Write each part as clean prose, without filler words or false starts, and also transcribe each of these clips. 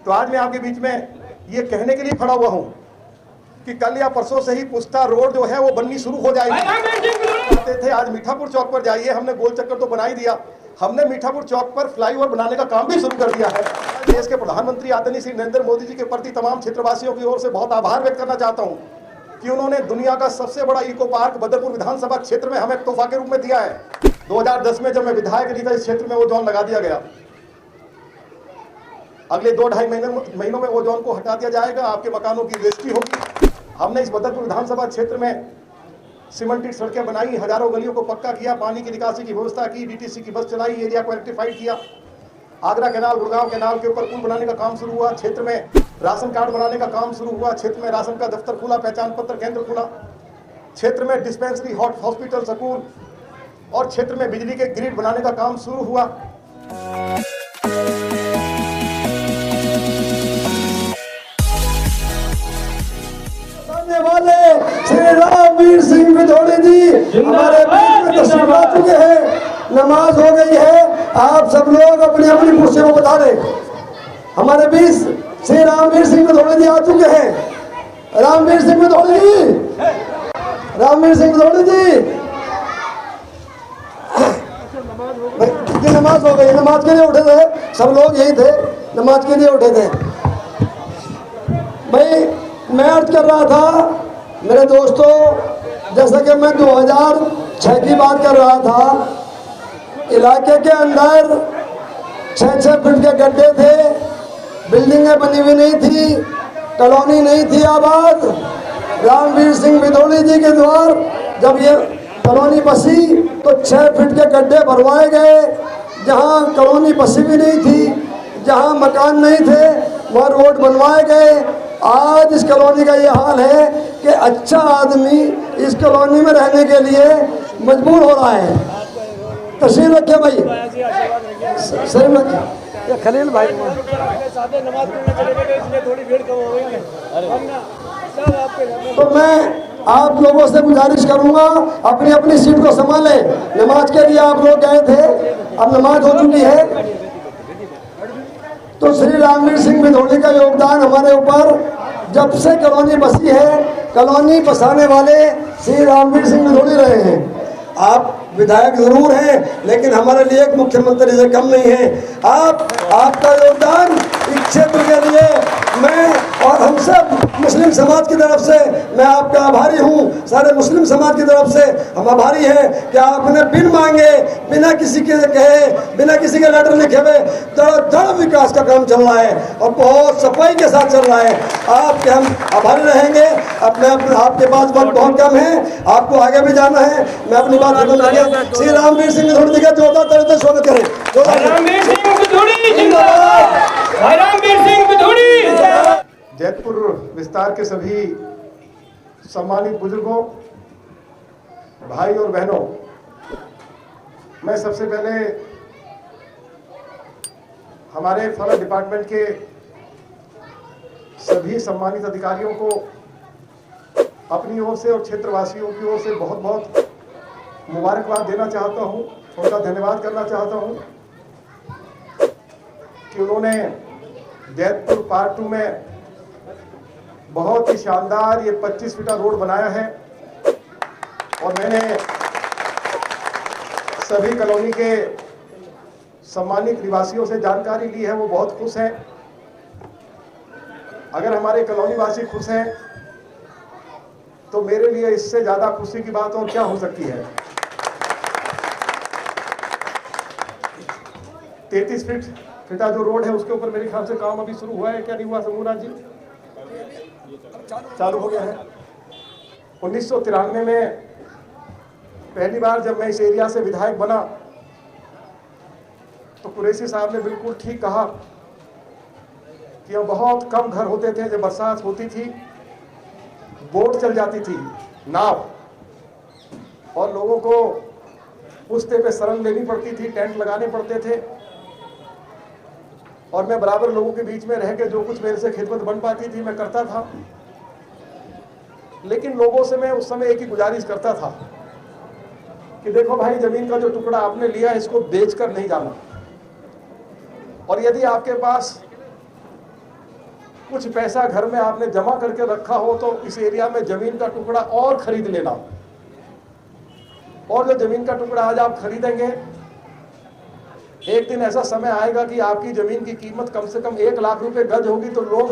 तो आज मैं आपके बीच में ये कहने के लिए खड़ा हुआ हूं कि कल या परसों से ही पुस्ता रोड जो है वो बननी शुरू हो जाएगी। कहते थे आज मीठापुर चौक पर जाइए, हमने गोल चक्कर तो बना ही दिया, हमने मीठापुर चौक पर फ्लाईओवर बनाने का काम भी शुरू कर दिया है। देश के प्रधानमंत्री आदरणीय श्री नरेंद्र मोदी जी के प्रति तमाम क्षेत्रवासियों की ओर से बहुत आभार व्यक्त करना चाहता हूं कि उन्होंने दुनिया का सबसे बड़ा इको पार्क बदरपुर विधानसभा क्षेत्र में हमें तोहफा के रूप में दिया है। 2010 में जब मैं विधायक नहीं था, इस क्षेत्र में वो जोन लगा दिया गया। अगले 2-2.5 महीनों में वो जोन को हटा दिया जाएगा, आपके मकानों की रजिस्ट्री होगी। हमने इस बदरपुर विधानसभा क्षेत्र में सीमेंटेड सड़कें बनाई, हजारों गलियों को पक्का किया, पानी की निकासी की व्यवस्था की, डीटीसी की बस चलाई, एरिया को इलेक्ट्रीफाइड किया। आगरा कैनाल, गुड़गांव कैनाल के ऊपर पुल बनाने का काम शुरू हुआ। क्षेत्र में राशन कार्ड बनाने का काम शुरू हुआ। क्षेत्र में राशन का दफ्तर खुला, पहचान पत्र केंद्र खुला। क्षेत्र में डिस्पेंसरी, हॉस्पिटल, स्कूल और क्षेत्र में बिजली के ग्रिड बनाने का काम शुरू हुआ। वाले श्री रामवीर सिंह विधोड़ी जी हमारे बीच में तशरीफ ला चुके हैं। नमाज हो गई है, आप सब लोग अपनी अपनी कुर्सियों को बता दें। हमारे बीच श्री रामवीर सिंह विधोड़ी जी आ चुके हैं। रामवीर सिंह विधोड़ी जी, रामवीर सिंह विधोड़ी जी, नमाज हो गई। नमाज के लिए उठे थे, सब लोग यही थे, नमाज के लिए उठे थे। भाई मैं अर्ज कर रहा था मेरे दोस्तों, जैसा कि मैं 2006 की बात कर रहा था, इलाके के अंदर 6-6 फीट के गड्ढे थे, बिल्डिंगें बनी हुई नहीं थी, कॉलोनी नहीं थी आबाद। रामवीर सिंह विधोड़ी जी के द्वार जब ये कॉलोनी बसी तो 6 फीट के गड्ढे भरवाए गए। जहाँ कॉलोनी बसी भी नहीं थी, जहाँ मकान नहीं थे, वहाँ रोड बनवाए गए। आज इस कॉलोनी का ये हाल है कि अच्छा आदमी इस कॉलोनी में रहने के लिए मजबूर हो रहा है। तशरीफ रखे भाई, सही रखे खलील भाई। तो मैं आप लोगों से गुजारिश करूंगा, अपनी अपनी सीट को संभाले। नमाज के लिए आप लोग गए थे, अब नमाज हो चुकी है। तो श्री रामवीर सिंह विधोड़ी का योगदान हमारे ऊपर, जब से कॉलोनी बसी है, कॉलोनी बसाने वाले श्री रामवीर सिंह विधोड़ी रहे हैं। आप विधायक जरूर हैं, लेकिन हमारे लिए एक मुख्यमंत्री से कम नहीं है। आपका योगदान इस क्षेत्र के लिए मैं और हम सब मुस्लिम समाज की तरफ से मैं आपका आभारी हूँ। सारे मुस्लिम समाज की तरफ से हम आभारी हैं कि आपने बिन मांगे, बिना किसी के कहे, बिना किसी के लेटर लिखे हुए धड़ विकास का काम चल रहा है और बहुत सफाई के साथ चल रहा है। आपके हम आभारी रहेंगे। आपके पास वक्त बहुत कम है, आपको आगे भी जाना है। मैं अपनी बात खत्म करूँगा। श्री रामवीर सिंह विधोड़ी जी का जोरदार तालियों से स्वागत करें। जैतपुर विस्तार के सभी सम्मानित बुजुर्गों, भाई और बहनों, मैं सबसे पहले हमारे फॉरेस्ट डिपार्टमेंट के सभी सम्मानित अधिकारियों को अपनी ओर से और क्षेत्रवासियों की ओर से बहुत बहुत मुबारकबाद देना चाहता हूं, उनका धन्यवाद करना चाहता हूं कि उन्होंने जैतपुर पार्ट 2 में बहुत ही शानदार ये 25 फीटा रोड बनाया है और मैंने सभी कॉलोनी के सम्मानित निवासियों से जानकारी ली है, वो बहुत खुश हैं। अगर हमारे कॉलोनी वासी खुश हैं तो मेरे लिए इससे ज्यादा खुशी की बात और क्या हो सकती है। 33 फीटा जो रोड है उसके ऊपर मेरे ख्याल से काम अभी शुरू हुआ है, क्या नहीं हुआ समूहराज जी? चालू हो गया है। 1993 में पहली बार जब मैं इस एरिया से विधायक बना तो कुरैशी साहब ने बिल्कुल ठीक कहा कि अब बहुत कम घर होते थे। जब बरसात होती थी, बोट चल जाती थी, नाव, और लोगों को पुश्ते पे शरण लेनी पड़ती थी, टेंट लगाने पड़ते थे। और मैं बराबर लोगों के बीच में रह के जो कुछ मेरे से खिदमत बन पाती थी मैं करता था। लेकिन लोगों से मैं उस समय एक ही गुजारिश करता था कि देखो भाई, जमीन का जो टुकड़ा आपने लिया इसको बेचकर नहीं जाना, और यदि आपके पास कुछ पैसा घर में आपने जमा करके रखा हो तो इस एरिया में जमीन का टुकड़ा और खरीद लेना। और जो जमीन का टुकड़ा आज आप खरीदेंगे, एक दिन ऐसा समय आएगा कि आपकी जमीन की कीमत कम से कम 1 लाख रुपए गज होगी, तो लोग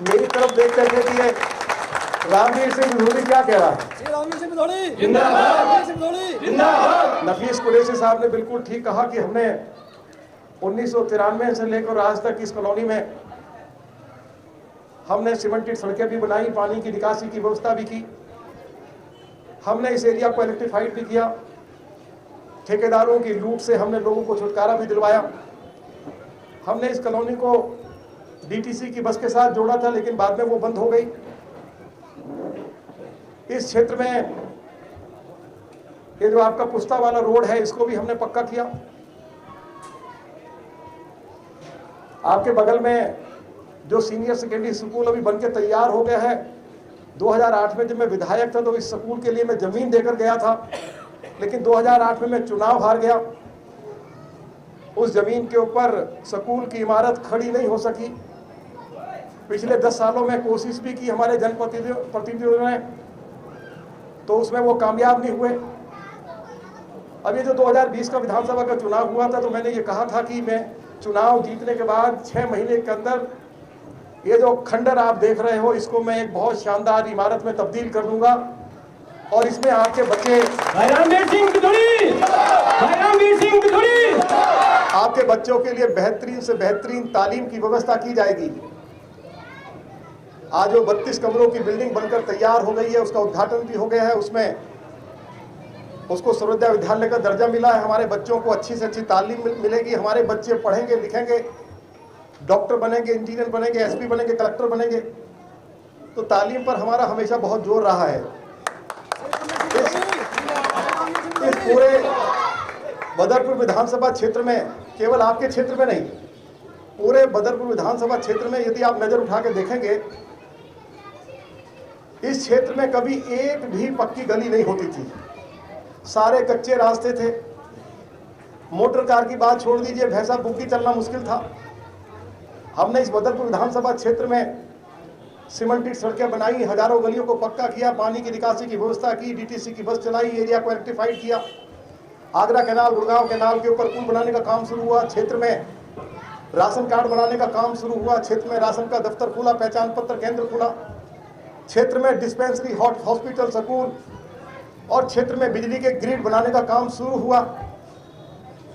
मेरी तरफ देख करके कि ये रामवीर सिंह बिधूड़ी क्या कह रहा है। नफीस कुरैशी साहब ने बिल्कुल ठीक कहा कि हमने 1993 से लेकर आज तक इस कॉलोनी में हमने सीमेंटेड सड़कें भी बनाई, पानी की निकासी की व्यवस्था भी की, हमने इस एरिया को इलेक्ट्रीफाइड भी किया, ठेकेदारों की लूट से हमने लोगों को छुटकारा भी दिलवाया। हमने इस कॉलोनी को डीटीसी की बस के साथ जोड़ा था, लेकिन बाद में वो बंद हो गई। इस क्षेत्र में ये जो आपका पुस्ता वाला रोड है, इसको भी हमने पक्का किया। आपके बगल में जो सीनियर सेकेंडरी स्कूल अभी बनके तैयार हो गया है, 2008 में जब मैं विधायक था तो इस स्कूल के लिए मैं जमीन देकर गया था, लेकिन 2008 में मैं चुनाव हार गया। उस जमीन के ऊपर स्कूल की इमारत खड़ी नहीं हो सकी। पिछले 10 सालों में कोशिश भी की हमारे जनप्रतिनिधियों ने, तो उसमें वो कामयाब नहीं हुए। अभी जो 2020 का विधानसभा का चुनाव हुआ था, तो मैंने ये कहा था कि मैं चुनाव जीतने के बाद 6 महीने के अंदर ये जो खंडर आप देख रहे हो, इसको मैं एक बहुत शानदार इमारत में तब्दील कर दूंगा और इसमें आपके बच्चे आपके बच्चों के लिए बेहतरीन से बेहतरीन तालीम की व्यवस्था की जाएगी। आज जो 32 कमरों की बिल्डिंग बनकर तैयार हो गई है, उसका उद्घाटन भी हो गया है। उसमें उसको सर्वोदय विद्यालय का दर्जा मिला है। हमारे बच्चों को अच्छी से अच्छी तालीम मिलेगी। हमारे बच्चे पढ़ेंगे, लिखेंगे, डॉक्टर बनेंगे, इंजीनियर बनेंगे, एसपी बनेंगे, कलेक्टर बनेंगे। तो तालीम पर हमारा हमेशा बहुत जोर रहा है। इस पूरे बदरपुर विधानसभा क्षेत्र में, केवल आपके क्षेत्र में नहीं, पूरे बदरपुर विधानसभा क्षेत्र में यदि आप नजर उठा के देखेंगे, इस क्षेत्र में कभी एक भी पक्की गली नहीं होती थी। सारे कच्चे रास्ते थे। मोटर कार की बात छोड़ दीजिए, भैंसा बुग्गी चलना मुश्किल था। हमने इस बदरपुर विधानसभा क्षेत्र में सीमेंटेड सड़कें बनाई, हजारों गलियों को पक्का किया, पानी की निकासी की व्यवस्था की, डीटीसी की बस चलाई, एरिया को इलेक्ट्रीफाइड किया। आगरा कैनाल, गुड़गांव कैनाल के ऊपर पुल बनाने का काम शुरू हुआ। क्षेत्र में राशन कार्ड बनाने का काम शुरू हुआ। क्षेत्र में राशन का दफ्तर खुला, पहचान पत्र केंद्र खुला। क्षेत्र में डिस्पेंसरी, हॉस्पिटल, स्कूल और क्षेत्र में बिजली के ग्रिड बनाने का काम शुरू हुआ।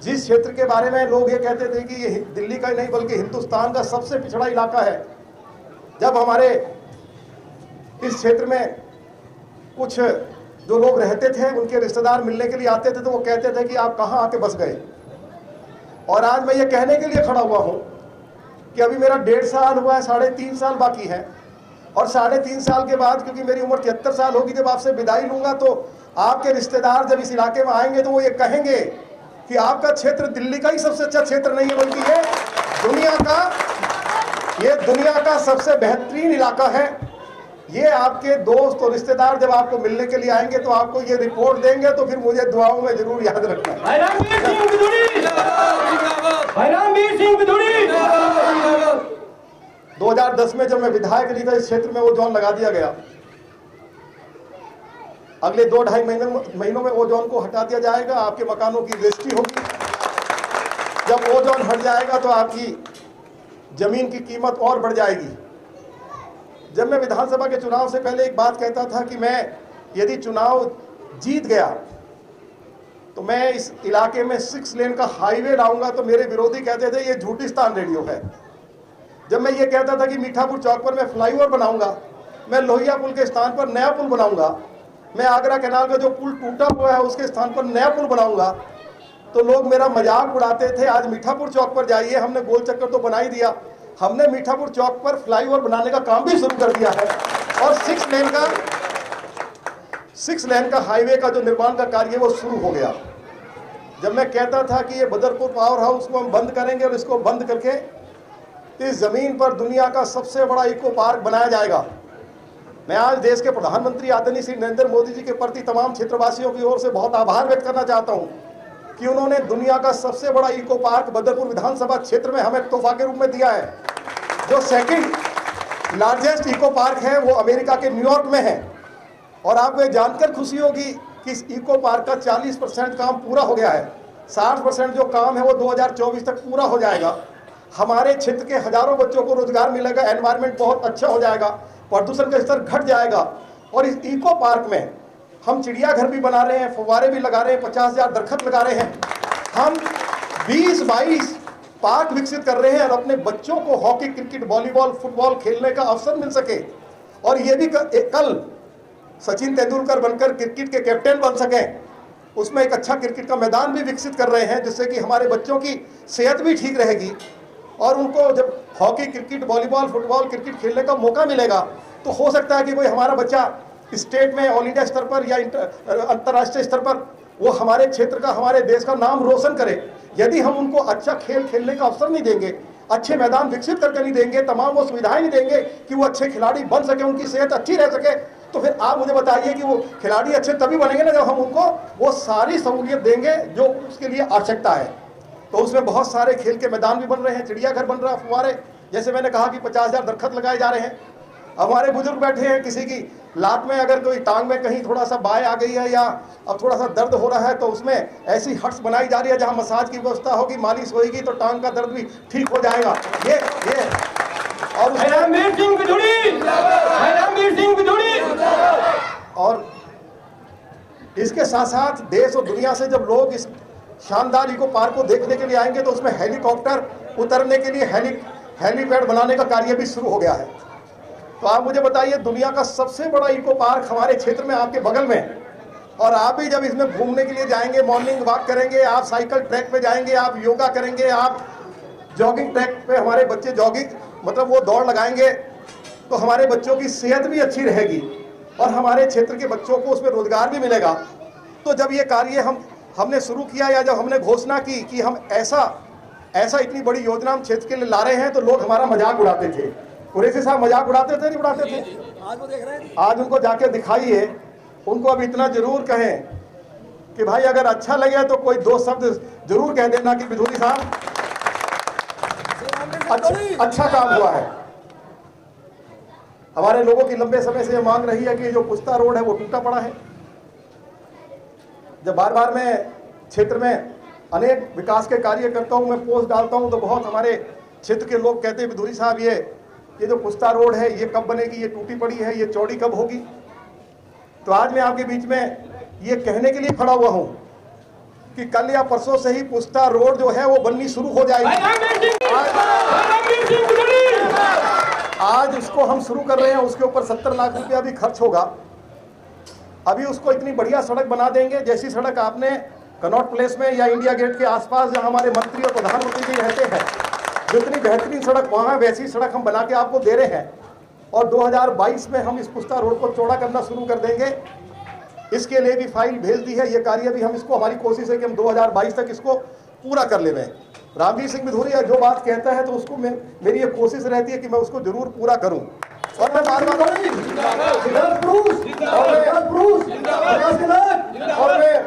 जिस क्षेत्र के बारे में लोग ये कहते थे कि ये दिल्ली का ही नहीं बल्कि हिंदुस्तान का सबसे पिछड़ा इलाका है, जब हमारे इस क्षेत्र में कुछ जो लोग रहते थे, उनके रिश्तेदार मिलने के लिए आते थे, तो वो कहते थे कि आप कहाँ आके बस गए। और आज मैं ये कहने के लिए खड़ा हुआ हूँ कि अभी मेरा 1.5 साल हुआ है, 3.5 साल बाकी है। और 3.5 साल के बाद, क्योंकि मेरी उम्र 73 साल होगी, जब आपसे विदाई लूंगा तो आपके रिश्तेदार जब इस इलाके में आएंगे तो वो ये कहेंगे कि आपका क्षेत्र दिल्ली का ही सबसे अच्छा क्षेत्र नहीं है, बल्कि ये दुनिया का सबसे बेहतरीन इलाका है। ये आपके दोस्त और रिश्तेदार जब आपको मिलने के लिए आएंगे तो आपको ये रिपोर्ट देंगे, तो फिर मुझे दुआओं में जरूर याद रखना। 2010 में जब मैं विधायक नहीं था, इस क्षेत्र में वो जोन लगा दिया गया। अगले 2-2.5 महीनों में वो जोन को हटा दिया जाएगा। आपके मकानों की रजिस्ट्री होगी। जब वो जोन हट जाएगा तो आपकी जमीन की कीमत और बढ़ जाएगी। जब मैं विधानसभा के चुनाव से पहले एक बात कहता था कि मैं यदि चुनाव जीत गया तो मैं इस इलाके में 6 लेन का हाईवे लाऊंगा, तो मेरे विरोधी कहते थे ये झूठिस्तान रेडियो है। जब मैं ये कहता था कि मीठापुर चौक पर मैं फ्लाईओवर बनाऊंगा, मैं लोहिया पुल के स्थान पर नया पुल बनाऊंगा, मैं आगरा कैनाल का जो पुल टूटा हुआ है उसके स्थान पर नया पुल बनाऊंगा, तो लोग मेरा मजाक उड़ाते थे। आज मीठापुर चौक पर जाइए, हमने गोल चक्कर तो बना ही दिया, हमने मीठापुर चौक पर फ्लाईओवर बनाने का काम भी शुरू कर दिया है। और 6 लेन का हाईवे का जो निर्माण का कार्य वो शुरू हो गया। जब मैं कहता था कि ये बदरपुर पावर हाउस को हम बंद करेंगे और इसको बंद करके इस जमीन पर दुनिया का सबसे बड़ा इको पार्क बनाया जाएगा, मैं आज देश के प्रधानमंत्री आदरणीय श्री नरेंद्र मोदी जी के प्रति तमाम क्षेत्रवासियों की ओर से बहुत आभार व्यक्त करना चाहता हूं कि उन्होंने दुनिया का सबसे बड़ा इको पार्क बदरपुर विधानसभा क्षेत्र में हमें तोहफा के रूप में दिया है, जो लार्जेस्ट इको पार्क है वो अमेरिका के न्यूयॉर्क में है। और आपको ये जानकर खुशी होगी कि इस इको पार्क का 40% काम पूरा हो गया है। 60% जो काम है वो 2024 तक पूरा हो जाएगा। हमारे क्षेत्र के हजारों बच्चों को रोजगार मिलेगा, एनवायरनमेंट बहुत अच्छा हो जाएगा, प्रदूषण का स्तर घट जाएगा। और इस इको पार्क में हम चिड़ियाघर भी बना रहे हैं, फव्वारे भी लगा रहे हैं, 50,000 दरख्त लगा रहे हैं। हम 20-22 पार्क विकसित कर रहे हैं और अपने बच्चों को हॉकी, क्रिकेट, वॉलीबॉल, फुटबॉल खेलने का अवसर मिल सके। और ये भी कल सचिन तेंदुलकर बनकर क्रिकेट के कैप्टन बन सकें, उसमें एक अच्छा क्रिकेट का मैदान भी विकसित कर रहे हैं, जिससे कि हमारे बच्चों की सेहत भी ठीक रहेगी। और उनको जब hockey, cricket, volleyball, football, cricket खेलने का मौका मिलेगा तो हो सकता है कि कोई हमारा बच्चा स्टेट में, ऑल इंडिया स्तर पर या अंतर्राष्ट्रीय स्तर पर वो हमारे क्षेत्र का, हमारे देश का नाम रोशन करे। यदि हम उनको अच्छा खेल खेलने का अवसर नहीं देंगे, अच्छे मैदान विकसित करके नहीं देंगे, तमाम वो सुविधाएं नहीं देंगे कि वो अच्छे खिलाड़ी बन सके, उनकी सेहत अच्छी रह सके, तो फिर आप मुझे बताइए कि वो खिलाड़ी अच्छे तभी बनेंगे ना जब हम उनको वो सारी सहूलियत देंगे जो उसके लिए आवश्यकता है। तो उसमें बहुत सारे खेल के मैदान भी बन रहे हैं, चिड़ियाघर बन रहा है, फुव्वारे, जैसे मैंने कहा कि 50,000 दरख्त लगाए जा रहे हैं। हमारे बुजुर्ग बैठे हैं, किसी की लात में अगर कोई टांग में कहीं थोड़ा सा बाय आ गई है या अब थोड़ा सा दर्द हो रहा है तो उसमें ऐसी हट्स बनाई जा रही है जहां मसाज की व्यवस्था होगी, मालिश होगी तो टांग का दर्द भी ठीक हो जाएगा। ये और इसके साथ साथ देश और दुनिया से जब लोग इस शानदार इको पार्क को देखने के लिए आएंगे तो उसमें हेलीकॉप्टर उतरने के लिए हेलीपैड बनाने का कार्य भी शुरू हो गया है। तो आप मुझे बताइए, दुनिया का सबसे बड़ा इको पार्क हमारे क्षेत्र में, आपके बगल में, और आप भी जब इसमें घूमने के लिए जाएंगे, मॉर्निंग वॉक करेंगे, आप साइकिल ट्रैक पे जाएंगे, आप योगा करेंगे, आप जॉगिंग ट्रैक पे हमारे बच्चे जॉगिंग मतलब वो दौड़ लगाएंगे, तो हमारे बच्चों की सेहत भी अच्छी रहेगी और हमारे क्षेत्र के बच्चों को उसमें रोजगार भी मिलेगा। तो जब ये कार्य हमने शुरू किया या जब हमने घोषणा की कि हम ऐसा इतनी बड़ी योजना हम क्षेत्र के लिए ला रहे हैं, तो लोग हमारा मजाक उड़ाते थे। कुरैशी साहब मजाक उड़ाते थे, नहीं उड़ाते थे? आज वो देख रहे हैं। आज उनको जाके दिखाइए, उनको अब इतना जरूर कहें कि भाई अगर अच्छा लगे तो कोई 2 शब्द जरूर कह देना कि बिधूरी साहब अच्छा काम हुआ है। हमारे लोगों की लंबे समय से ये मांग रही है कि जो पुस्ता रोड है वो टूटा पड़ा है। जब बार बार मैं क्षेत्र में अनेक विकास के कार्य करता हूं, मैं पोस्ट डालता हूं, तो बहुत हमारे क्षेत्र के लोग कहते हैं बिधूरी साहब ये जो पुस्ता रोड है ये कब बनेगी, ये टूटी पड़ी है, ये चौड़ी कब होगी। तो आज मैं आपके बीच में ये कहने के लिए खड़ा हुआ हूं कि कल या परसों से ही पुस्ता रोड जो है वो बननी शुरू हो जाएगी। आज उसको हम शुरू कर रहे हैं, उसके ऊपर 70 लाख रुपया भी खर्च होगा। अभी उसको इतनी बढ़िया सड़क बना देंगे जैसी सड़क आपने कनॉट प्लेस में या इंडिया गेट के आसपास जहां हमारे मंत्री और प्रधानमंत्री जी रहते हैं, जितनी बेहतरीन सड़क वहां वैसी सड़क हम बना के आपको दे रहे हैं। और 2022 में हम इस पुस्ता रोड को चौड़ा करना शुरू कर देंगे। इसके लिए भी फाइल भेज दी है, ये कार्य भी हम इसको, हमारी कोशिश है कि हम 2022 तक इसको पूरा कर ले। रामवीर सिंह बिधूरी जो बात कहता है तो उसको मेरी ये कोशिश रहती है कि मैं उसको जरूर पूरा करूं। और मैं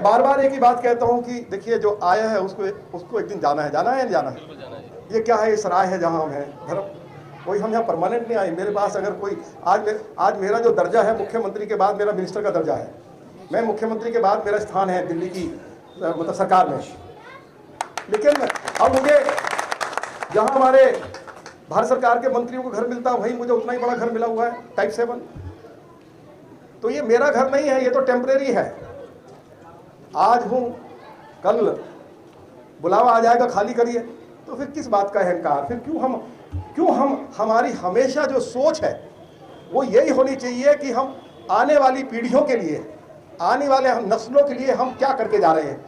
बार बार एक ही बात कहता हूं कि देखिए जो आया है उसको एक दिन जाना है या नहीं जाना है। ये क्या है, इस राय है जहां हम हैं, धर्म कोई हम यहाँ परमानेंट नहीं आए। मेरे पास अगर कोई आज मेरा जो दर्जा है, मुख्यमंत्री के बाद मेरा मिनिस्टर का दर्जा है। मैं मुख्यमंत्री के बाद मेरा स्थान है दिल्ली की मतलब सरकार में। लेकिन अब मुझे जहां हमारे भारत सरकार के मंत्रियों को घर मिलता है वहीं मुझे उतना ही बड़ा घर मिला हुआ है, टाइप 7। तो ये मेरा घर नहीं है, ये तो टेम्परेरी है। आज हूं, कल बुलावा आ जाएगा, खाली करिए। तो फिर किस बात का अहंकार? फिर क्यों हम हमारी हमेशा जो सोच है वो यही होनी चाहिए कि हम आने वाली पीढ़ियों के लिए, आने वाले हम नस्लों के लिए हम क्या करके जा रहे हैं।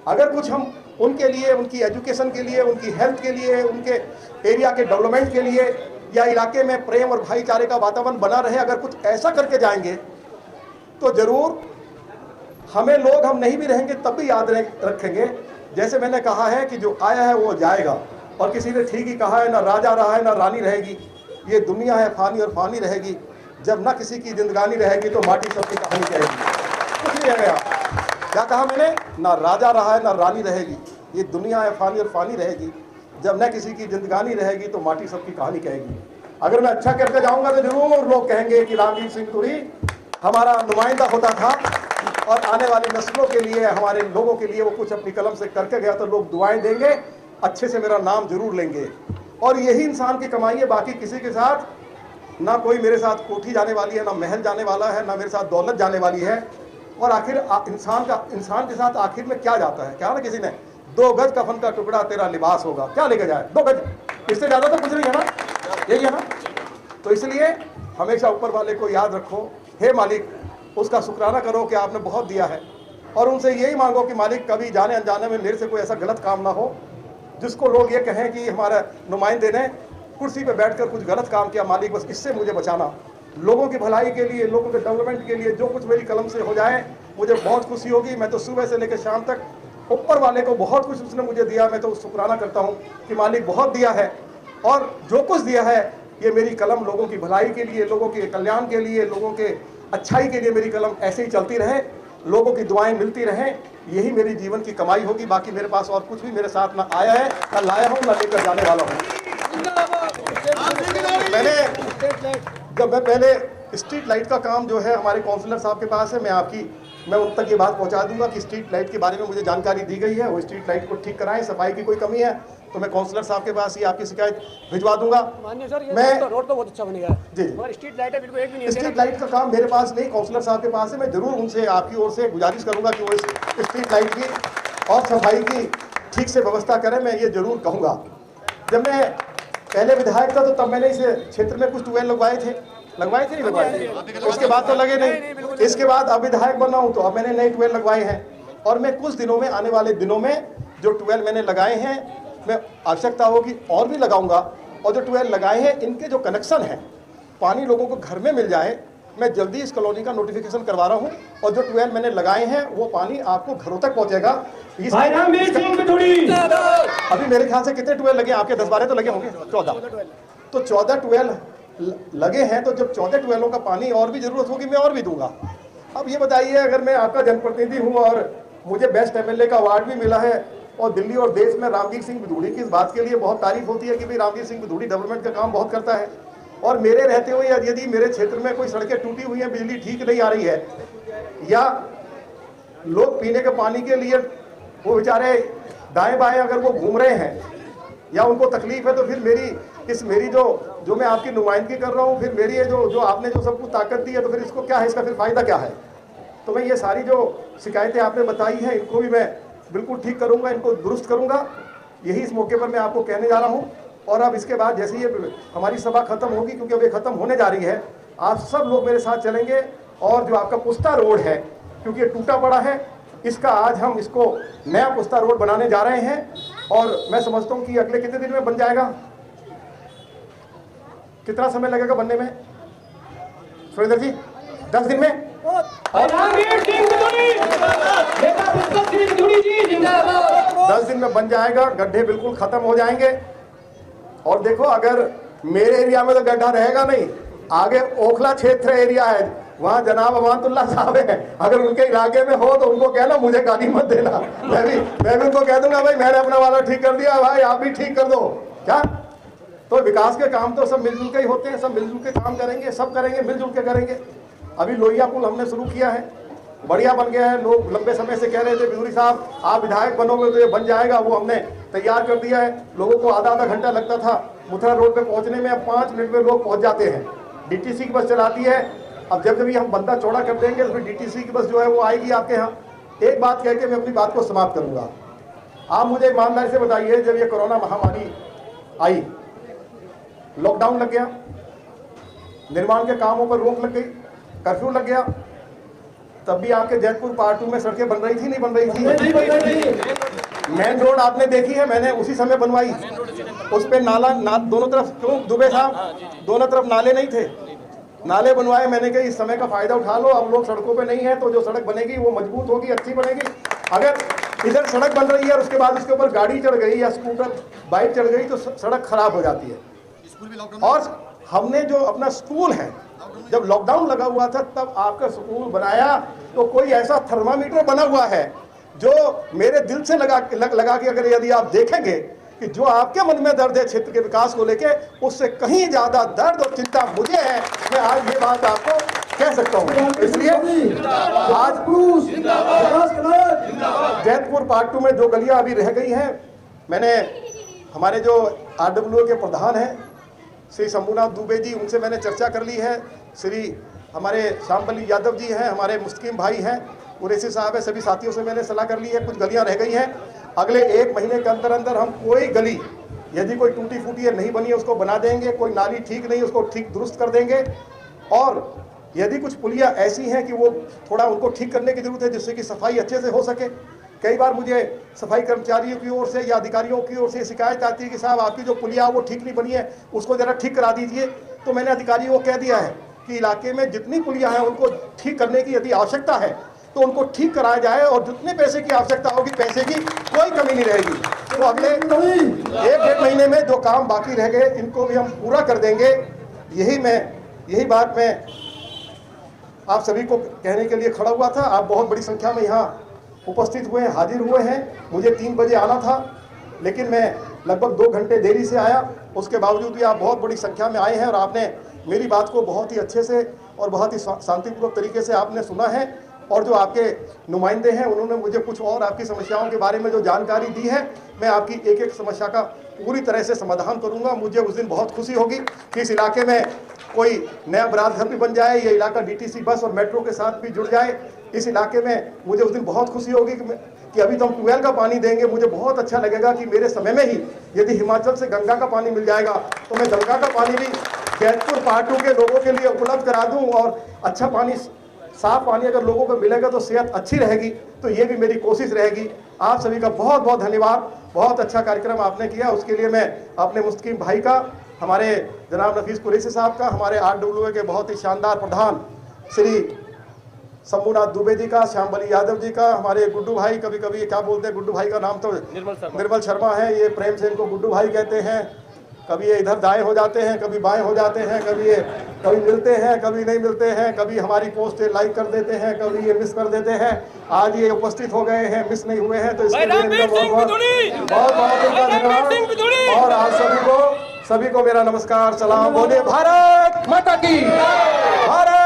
अगर कुछ हम उनके लिए, उनकी एजुकेशन के लिए, उनकी हेल्थ के लिए, उनके एरिया के डेवलपमेंट के लिए या इलाके में प्रेम और भाईचारे का वातावरण बना रहे, अगर कुछ ऐसा करके जाएंगे तो जरूर हमें लोग, हम नहीं भी रहेंगे तब भी याद रखेंगे। जैसे मैंने कहा है कि जो आया है वो जाएगा, और किसी ने ठीक ही कहा है, ना राजा रहा है ना रानी रहेगी, ये दुनिया है फानी और फानी रहेगी। जब ना किसी की जिंदगानी रहेगी तो माटी सबकी कहानी कहेगी। कुछ नहीं है, क्या कहा मैंने? ना राजा रहा है ना रानी रहेगी, ये दुनिया है फानी और फानी रहेगी। जब न किसी की जिंदगानी रहेगी तो माटी सबकी कहानी कहेगी। अगर मैं अच्छा करके जाऊंगा तो जरूर लोग कहेंगे कि रामवीर सिंह बिदूड़ी हमारा नुमाइंदा होता था और आने वाली नस्लों के लिए, हमारे लोगों के लिए वो कुछ अपनी कलम से करके गया, तो लोग दुआएं देंगे, अच्छे से मेरा नाम जरूर लेंगे। और यही इंसान की कमाई है, बाकी किसी के साथ ना कोई मेरे साथ कोठी जाने वाली है, ना महल जाने वाला है, ना मेरे साथ दौलत जाने वाली है। और आखिर इंसान के साथ आखिर में क्या जाता है? क्या ना किसी ने 2 गज कफन का टुकड़ा तेरा लिबास होगा, क्या लेके जाए 2 गज, इससे ज्यादा तो कुछ नहीं है ना, यही है ना। तो इसलिए हमेशा ऊपर वाले को याद रखो, हे मालिक, उसका शुक्राना करो कि आपने बहुत दिया है, और उनसे यही मांगो कि मालिक कभी जाने अनजाने में मेरे से कोई ऐसा गलत काम ना हो जिसको लोग ये कहें कि हमारे नुमाइंदे ने कुर्सी पे बैठकर कुछ गलत काम किया। मालिक बस इससे मुझे बचाना, लोगों की भलाई के लिए, लोगों के डेवलपमेंट के लिए जो कुछ मेरी कलम से हो जाए मुझे बहुत खुशी होगी। मैं तो सुबह से लेकर शाम तक ऊपर वाले को बहुत कुछ उसने मुझे दिया, मैं तो शुक्राना करता हूँ कि मालिक बहुत दिया है, और जो कुछ दिया है ये मेरी कलम लोगों की भलाई के लिए, लोगों के कल्याण के लिए, लोगों के अच्छाई के लिए मेरी कलम ऐसे ही चलती रहे, लोगों की दुआएं मिलती रहें, यही मेरी जीवन की कमाई होगी। बाकी मेरे पास और कुछ भी मेरे साथ ना आया है, ना लाया हूँ, ना लेकर जाने वाला हूँ। जब मैं पहले स्ट्रीट लाइट का काम जो है हमारे काउंसलर साहब के पास है, मैं उन तक ये बात पहुंचा दूंगा कि स्ट्रीट लाइट के बारे में मुझे जानकारी दी गई है, वो स्ट्रीट लाइट को ठीक कराएं, सफाई की कोई कमी है तो मैं काउंसलर साहब के पास ही आपकी शिकायत भिजवा दूंगा। माननीय सर, ये रोड तो बहुत अच्छा बनेगा जी, मगर स्ट्रीट लाइट है बिल्कुल एक भी नहीं है। स्ट्रीट लाइट का काम मेरे पास नहीं, काउंसलर साहब के पास है। मैं जरूर उनसे आपकी ओर से गुजारिश करूंगा कि वो इस स्ट्रीट लाइट की और सफाई की ठीक से व्यवस्था करें, मैं ये जरूर कहूँगा। जब मैं पहले विधायक था तो तब मैंने इस क्षेत्र में कुछ ट्यूबवेल लगवाए थे नहीं लगवाए थे, उसके बाद तो लगे नहीं। इसके बाद अब विधायक बना हूँ तो अब मैंने नए ट्यूबवेल लगवाए हैं, और मैं कुछ दिनों में, आने वाले दिनों में जो ट्यूबवेल मैंने लगाए हैं, मैं आवश्यकता होगी और भी लगाऊंगा। और जो ट्यूबवेल लगाए हैं इनके जो कनेक्शन है, पानी लोगों को घर में मिल जाए, मैं जल्दी इस कॉलोनी का नोटिफिकेशन करवा रहा हूँ, और जो ट्यूबवेल मैंने लगाए हैं वो पानी आपको घरों तक पहुंचेगा। अभी मेरे ख्याल से कितने ट्यूबवेल लगे आपके? 10-12 तो लगे होंगे, 14। तो 14 ट्यूबवेल लगे हैं, तो जब 14 ट्यूबवेलों का पानी और भी जरूरत होगी मैं और भी दूंगा। अब ये बताइए, अगर मैं आपका जनप्रतिनिधि हूँ और मुझे बेस्ट एमएलए का अवार्ड भी मिला है, और दिल्ली और देश में रामवीर सिंह बिदूड़ी की इस बात के लिए बहुत तारीफ होती है कि भाई रामवीर सिंह बिदूड़ी डेवलपमेंट का काम बहुत करता है, और मेरे रहते हुए यदि मेरे क्षेत्र में कोई सड़कें टूटी हुई हैं, बिजली ठीक नहीं आ रही है, या लोग पीने के पानी के लिए वो बेचारे दाएं बाएं अगर वो घूम रहे हैं या उनको तकलीफ है, तो फिर मेरी जो मैं आपकी नुमाइंदगी कर रहा हूँ, फिर मेरी ये जो आपने जो सब कुछ ताकत दी है, तो फिर इसको क्या है, इसका फिर फायदा क्या है? तो मैं ये सारी जो शिकायतें आपने बताई हैं इनको भी मैं बिल्कुल ठीक करूंगा, इनको दुरुस्त करूंगा, यही इस मौके पर मैं आपको कहने जा रहा हूं। और अब इसके बाद जैसे ये हमारी सभा खत्म होगी, क्योंकि अब ये खत्म होने जा रही है, आप सब लोग मेरे साथ चलेंगे, और जो आपका पुस्ता रोड है, क्योंकि ये टूटा पड़ा है, इसका आज हम इसको नया पुस्ता रोड बनाने जा रहे हैं, और मैं समझता हूँ कि अगले कितने दिन में बन जाएगा? कितना समय लगेगा बनने में सुरेंद्र जी? 10 दिन में? 10 दिन में बन जाएगा, गड्ढे बिल्कुल खत्म हो जाएंगे। और देखो, अगर मेरे एरिया में तो गड्ढा रहेगा नहीं, आगे ओखला क्षेत्र एरिया है, वहाँ जनाब अमानतुल्लाह साहब है, अगर उनके इलाके में हो तो उनको कहना मुझे गाली मत देना, मैं भी उनको कह दूंगा भाई मैंने अपना वाला ठीक कर दिया, भाई आप भी ठीक कर दो। क्या? तो विकास के काम तो सब मिलजुल के ही होते हैं, सब मिलजुल के काम करेंगे, सब करेंगे, मिलजुल के करेंगे। अभी लोहिया पुल हमने शुरू किया है, बढ़िया बन गया है। लोग लंबे समय से कह रहे थे बिदूड़ी साहब आप विधायक बनोगे तो ये बन जाएगा, वो हमने तैयार कर दिया है। लोगों को आधा घंटा लगता था मथुरा रोड पे पहुंचने में, अब 5 मिनट में लोग पहुंच जाते हैं। डीटीसी की बस चलाती है, अब जब भी हम बंदा चौड़ा कर देंगे तो फिर डीटीसी की बस जो है वो आएगी आपके यहाँ। एक बात कह के मैं अपनी बात को समाप्त करूंगा। आप मुझे ईमानदारी से बताइए, जब ये कोरोना महामारी आई, लॉकडाउन लग गया, निर्माण के कामों पर रोक लग गई, कर्फ्यू लग गया, तब भी आपके जैतपुर पार्ट 2 में सड़कें बन रही थी नहीं बन रही थी? मेन रोड आपने देखी है, मैंने उसी समय बनवाई। उस पे नाला दोनों तरफ, क्यों दुबे साहब, दोनों तरफ नाले नहीं थे, नाले बनवाए। मैंने कहा इस समय का फायदा उठा लो, अब लोग सड़कों पे नहीं है, तो जो सड़क बनेगी वो मजबूत होगी, अच्छी बनेगी। अगर इधर सड़क बन रही है और उसके बाद उसके ऊपर गाड़ी चढ़ गई या स्कूटर बाइक चढ़ गई तो सड़क खराब हो जाती है। और हमने जो अपना स्कूल है, जब लॉकडाउन लगा हुआ था तब आपका स्कूल बनाया, तो कोई ऐसा थर्मामीटर बना हुआ है जो मेरे दिल से लगा के अगर यदि आप देखेंगे कि जो आपके मन में दर्द है क्षेत्र के विकास को लेके, उससे कहीं ज्यादा दर्द और चिंता मुझे है। मैं आज ये बात आपको कह सकता हूँ। इसलिए आज जैतपुर पार्ट 2 में जो गलियां अभी रह गई हैं, मैंने हमारे जो RWA के प्रधान हैं श्री शंभुनाथ दुबे जी, उनसे मैंने चर्चा कर ली है। श्री हमारे श्यामबली यादव जी हैं, हमारे मुस्लिम भाई हैं, कुरैशी साहब है, सभी साथियों से मैंने सलाह कर ली है। कुछ गलियां रह गई हैं, अगले 1 महीने के अंदर अंदर हम कोई गली यदि कोई टूटी फूटी है, नहीं बनी है, उसको बना देंगे। कोई नाली ठीक नहीं, उसको ठीक दुरुस्त कर देंगे। और यदि कुछ पुलियां ऐसी हैं कि वो थोड़ा उनको ठीक करने की जरूरत है, जिससे कि सफाई अच्छे से हो सके। कई बार मुझे सफाई कर्मचारियों की ओर से या अधिकारियों की ओर से शिकायत आती है कि साहब आपकी जो पुलिया वो ठीक नहीं बनी है, उसको जरा ठीक करा दीजिए। तो मैंने अधिकारियों को कह दिया है कि इलाके में जितनी पुलियां हैं उनको ठीक करने की यदि आवश्यकता है तो उनको ठीक कराया जाए, और जितने पैसे की आवश्यकता होगी पैसे की कोई कमी नहीं रहेगी। तो अगले 1-1.5 महीने में जो काम बाकी रह गए इनको भी हम पूरा कर देंगे। यही बात मैं आप सभी को कहने के लिए खड़ा हुआ था। आप बहुत बड़ी संख्या में यहाँ उपस्थित हुए हैं, हाजिर हुए हैं। मुझे 3 बजे आना था, लेकिन मैं लगभग 2 घंटे देरी से आया। उसके बावजूद भी आप बहुत बड़ी संख्या में आए हैं और आपने मेरी बात को बहुत ही अच्छे से और बहुत ही शांतिपूर्वक तरीके से आपने सुना है। और जो आपके नुमाइंदे हैं उन्होंने मुझे कुछ और आपकी समस्याओं के बारे में जो जानकारी दी है, मैं आपकी एक-एक समस्या का पूरी तरह से समाधान करूंगा। मुझे उस दिन बहुत खुशी होगी कि इस इलाके में कोई नया बरात घर भी बन जाए, ये इलाका DTC बस और मेट्रो के साथ भी जुड़ जाए। इस इलाके में मुझे उस दिन बहुत खुशी होगी कि अभी तो हम ट्यूबवेल का पानी देंगे। मुझे बहुत अच्छा लगेगा कि मेरे समय में ही यदि हिमाचल से गंगा का पानी मिल जाएगा तो मैं गंगा का पानी भी जैतपुर पार्ट 2 के लोगों के लिए उपलब्ध करा दूं। और अच्छा पानी, साफ पानी अगर लोगों को मिलेगा तो सेहत अच्छी रहेगी। तो ये भी मेरी कोशिश रहेगी। आप सभी का बहुत बहुत धन्यवाद। बहुत अच्छा कार्यक्रम आपने किया, उसके लिए मैं अपने मुस्लिम भाई का, हमारे जनाब नफीस कुरैशी साहब का, हमारे RWA के बहुत ही शानदार प्रधान श्री शंभुनाथ दुबे जी का, श्यामबली यादव जी का, हमारे गुड्डू भाई, कभी कभी क्या बोलते हैं, गुड्डू भाई का नाम तो निर्मल शर्मा है, ये प्रेम से इनको गुड्डू भाई कहते हैं। कभी ये इधर दाएं हो जाते हैं, कभी बाएं हो जाते हैं, कभी मिलते हैं, कभी नहीं मिलते हैं, कभी हमारी पोस्ट लाइक कर देते हैं, कभी ये मिस कर देते हैं। आज ये उपस्थित हो गए हैं, मिस नहीं हुए हैं, तो इसके लिए बहुत बहुत धन्यवाद। और आप सभी को मेरा नमस्कार, सलाम। बोले भारत माता की, भारत